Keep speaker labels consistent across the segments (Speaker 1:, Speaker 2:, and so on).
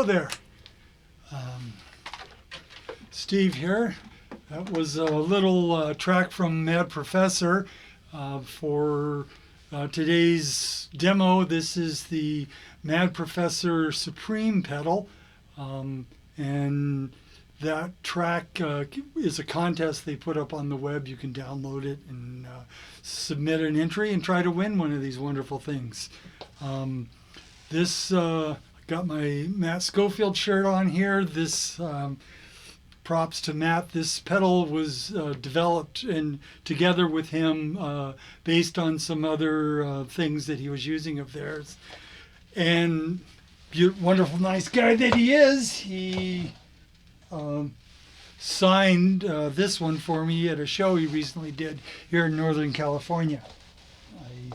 Speaker 1: there. Steve here. That was a little track from Mad Professor for today's demo. This is the Mad Professor Supreme pedal, and that track is a contest they put up on the web. You can download it and submit an entry and try to win one of these wonderful things. This got my Matt Schofield shirt on here. This props to Matt. This pedal was developed and together with him based on some other things that he was using of theirs. And wonderful, nice guy that he is, he signed this one for me at a show he recently did here in Northern California. I'm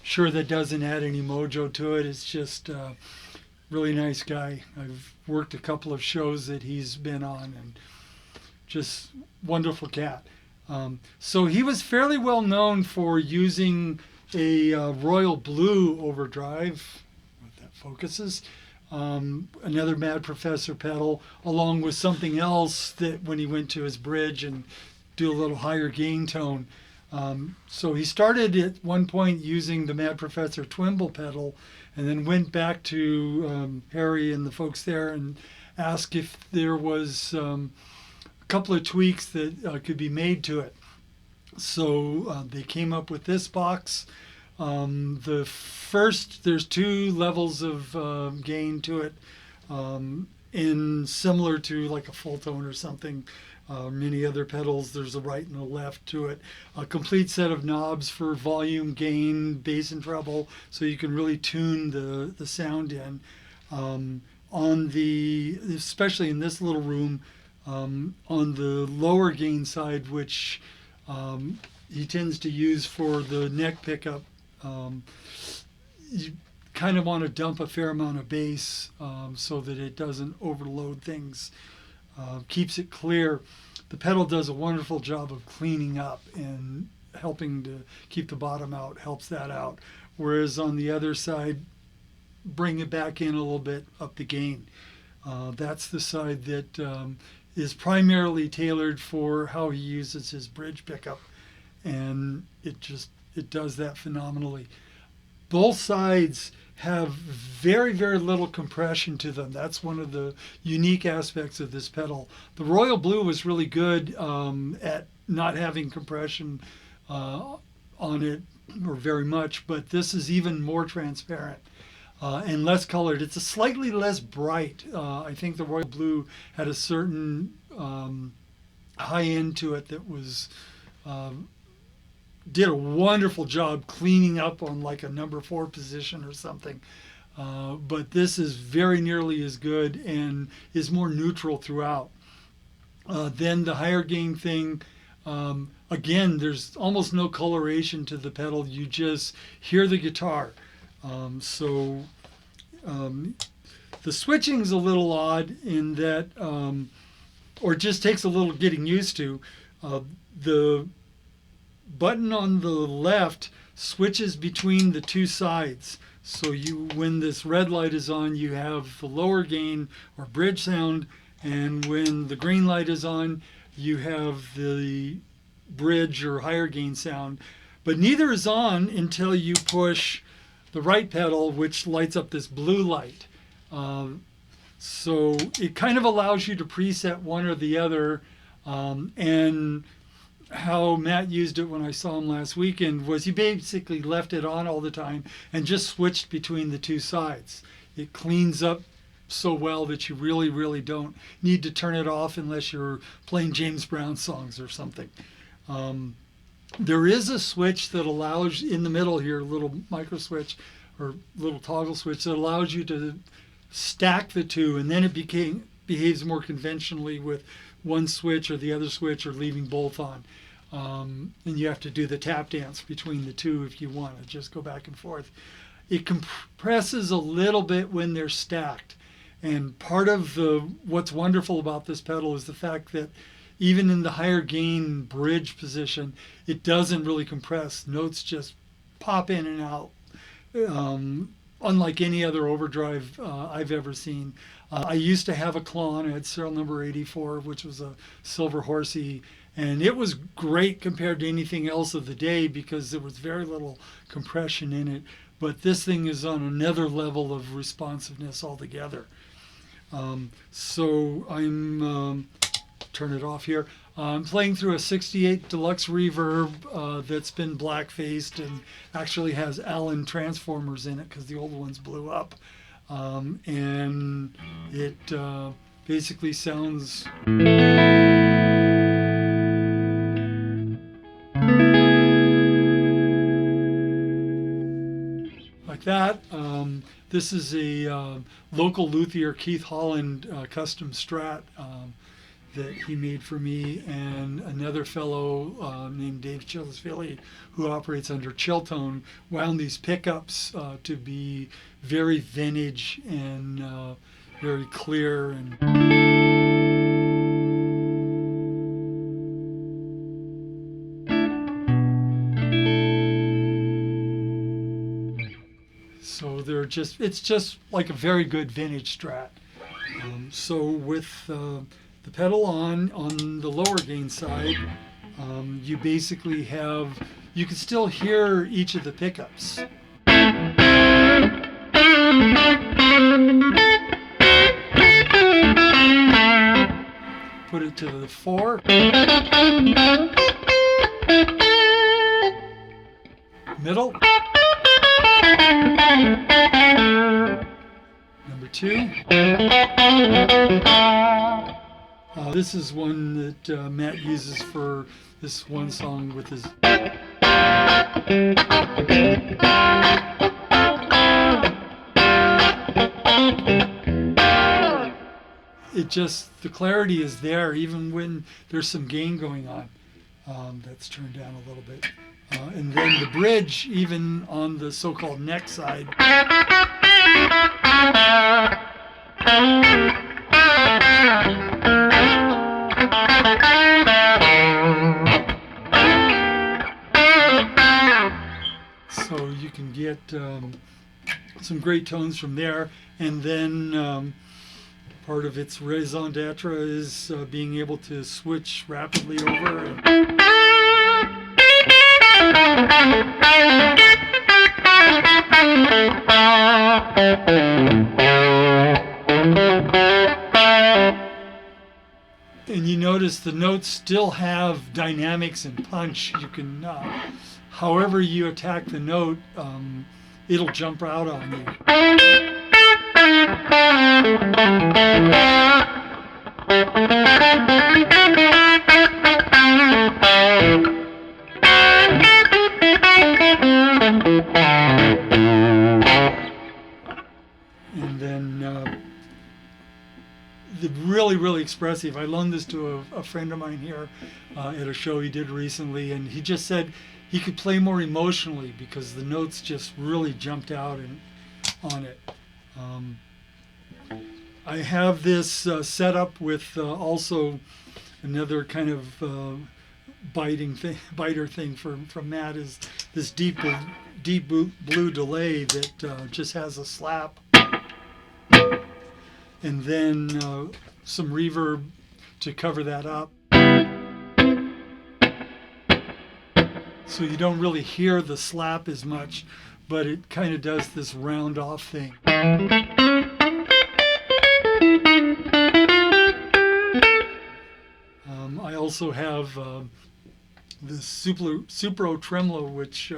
Speaker 1: sure that doesn't add any mojo to it. It's just really nice guy. I've worked a couple of shows that he's been on, and just wonderful cat. So he was fairly well known for using a royal blue overdrive, what that focuses, another Mad Professor pedal, along with something else that when he went to his bridge and do a little higher gain tone. So he started at one point using the Mad Professor Twimble pedal, and then went back to Harry and the folks there and asked if there was a couple of tweaks that could be made to it. So they came up with this box. The first, there's two levels of gain to it, in similar to like a full tone or something. Many other pedals, there's a right and a left to it. A complete set of knobs for volume, gain, bass and treble, so you can really tune the sound in. On the, especially in this little room, on the lower gain side, which he tends to use for the neck pickup, you kind of want to dump a fair amount of bass so that it doesn't overload things. Keeps it clear. The pedal does a wonderful job of cleaning up and helping to keep the bottom out, helps that out. Whereas on the other side, bring it back in a little bit, up the gain. That's the side that is primarily tailored for how he uses his bridge pickup. And it does that phenomenally. Both sides have very, very little compression to them. That's one of the unique aspects of this pedal. The Royal Blue was really good at not having compression on it, or very much, but this is even more transparent and less colored. It's a slightly less bright. I think the Royal Blue had a certain high end to it that was did a wonderful job cleaning up on like a number 4 position or something. But this is very nearly as good and is more neutral throughout. Then the higher gain thing, again, there's almost no coloration to the pedal. You just hear the guitar. The switching's a little odd in that, or it just takes a little getting used to. The button on the left switches between the two sides. So when this red light is on, you have the lower gain or bridge sound, and when the green light is on, you have the bridge or higher gain sound. But neither is on until you push the right pedal, which lights up this blue light. So it kind of allows you to preset one or the other, and how Matt used it when I saw him last weekend was he basically left it on all the time and just switched between the two sides. It cleans up so well that you really, really don't need to turn it off unless you're playing James Brown songs or something. There is a switch that allows, in the middle here, a little micro switch or little toggle switch that allows you to stack the two, and then it behaves more conventionally with one switch or the other switch, or leaving both on. And you have to do the tap dance between the two if you want to just go back and forth. It compresses a little bit when they're stacked. And part of what's wonderful about this pedal is the fact that even in the higher gain bridge position, it doesn't really compress. Notes just pop in and out, unlike any other overdrive I've ever seen. I used to have a Klon. I had serial number 84, which was a silver horsey, and it was great compared to anything else of the day because there was very little compression in it. But this thing is on another level of responsiveness altogether. So I'm turn it off here. I'm playing through a 68 Deluxe Reverb that's been black-faced and actually has Allen transformers in it because the old ones blew up. And it basically sounds like that. This is a local luthier, Keith Holland, custom Strat that he made for me, and another fellow named Dave Chillisvili, who operates under Chiltone, wound these pickups to be very vintage and very clear. And so it's just like a very good vintage Strat. So with the pedal on the lower gain side, you basically you can still hear each of the pickups. Put it to the 4. Middle. Number 2. This is one that Matt uses for this one song with his. The clarity is there even when there's some gain going on. That's turned down a little bit. And then the bridge, even on the so-called neck side. So you can get some great tones from there. And then part of its raison d'etre is being able to switch rapidly over. And you notice the notes still have dynamics and punch. You can, however you attack the note, it'll jump out on you. And then the really expressive. I loaned this to a friend of mine here at a show he did recently, and he just said he could play more emotionally because the notes just really jumped out on it. I have this set up with also another kind of biter thing from Matt is this deep blue delay that just has a slap, and then some reverb to cover that up, so you don't really hear the slap as much, but it kind of does this round off thing. I also have the Supro tremolo, which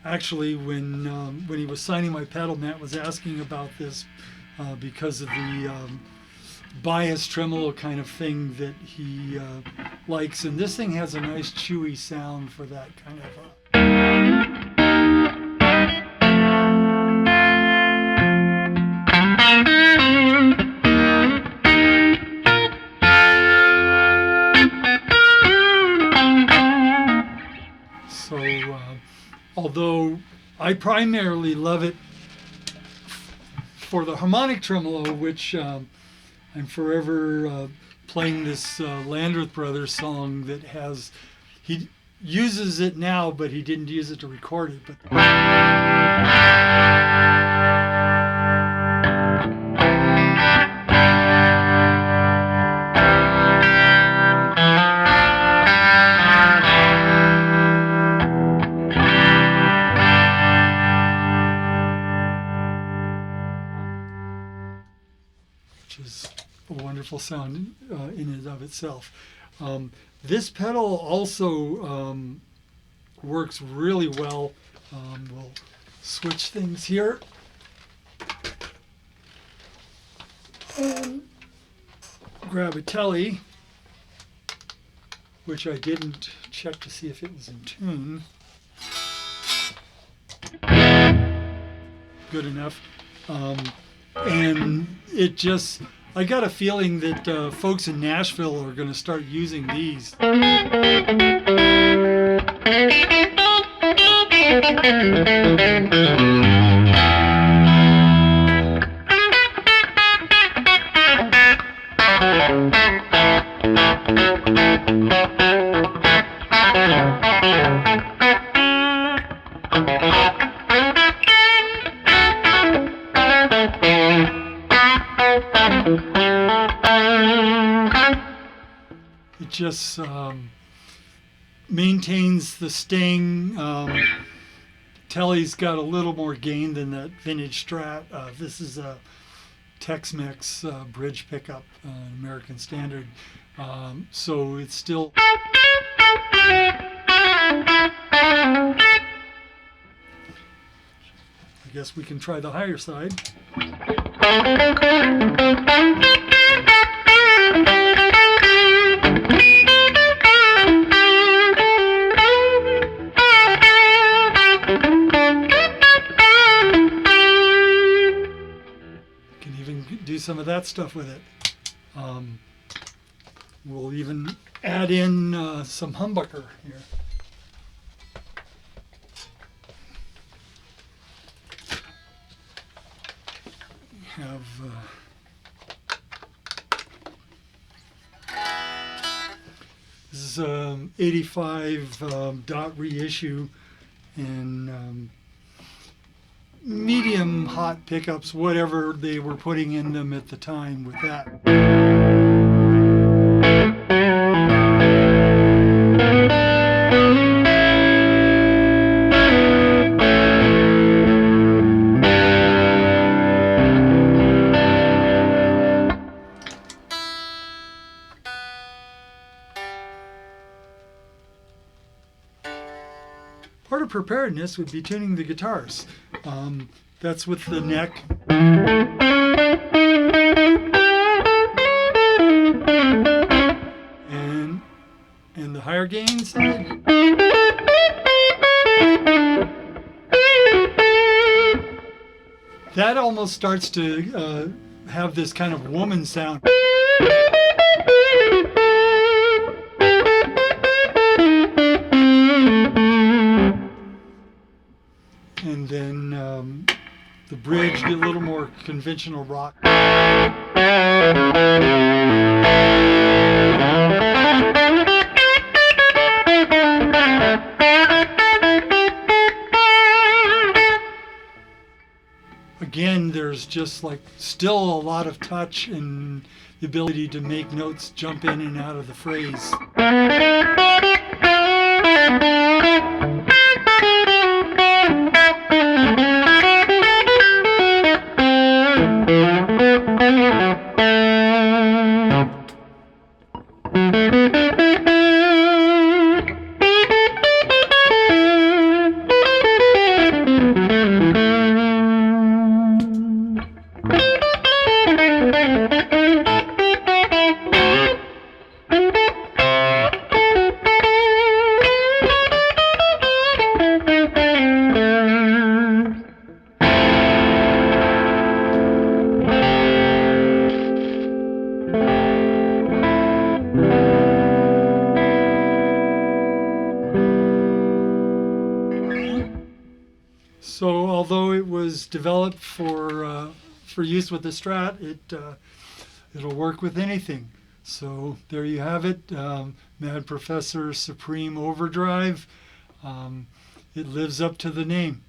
Speaker 1: actually when he was signing my pedal, Matt was asking about this because of the bias tremolo kind of thing that he likes, and this thing has a nice chewy sound for that kind of although I primarily love it for the harmonic tremolo, which I'm forever playing this Landreth Brothers song that he uses it now, but he didn't use it to record it. But wonderful sound in and of itself. This pedal also works really well. We'll switch things here. Grab a Tele, which I didn't check to see if it was in tune. Good enough. And it just, I got a feeling that folks in Nashville are going to start using these. It just maintains the sting. Tele's got a little more gain than that vintage Strat. This is a Tex-Mex bridge pickup, American Standard. So it's still... I guess we can try the higher side. Can even do some of that stuff with it. We'll even add in some humbucker here. Have this is 85 dot reissue and medium hot pickups, whatever they were putting in them at the time with that. Part of preparedness would be tuning the guitars. That's with the neck. And the higher gain side. That almost starts to have this kind of woman sound. And then the bridge, get a little more conventional rock. Again, there's just like still a lot of touch and the ability to make notes jump in and out of the phrase. So although it was developed for use with the Strat, it'll work with anything. So there you have it, Mad Professor Supreme Overdrive. It lives up to the name.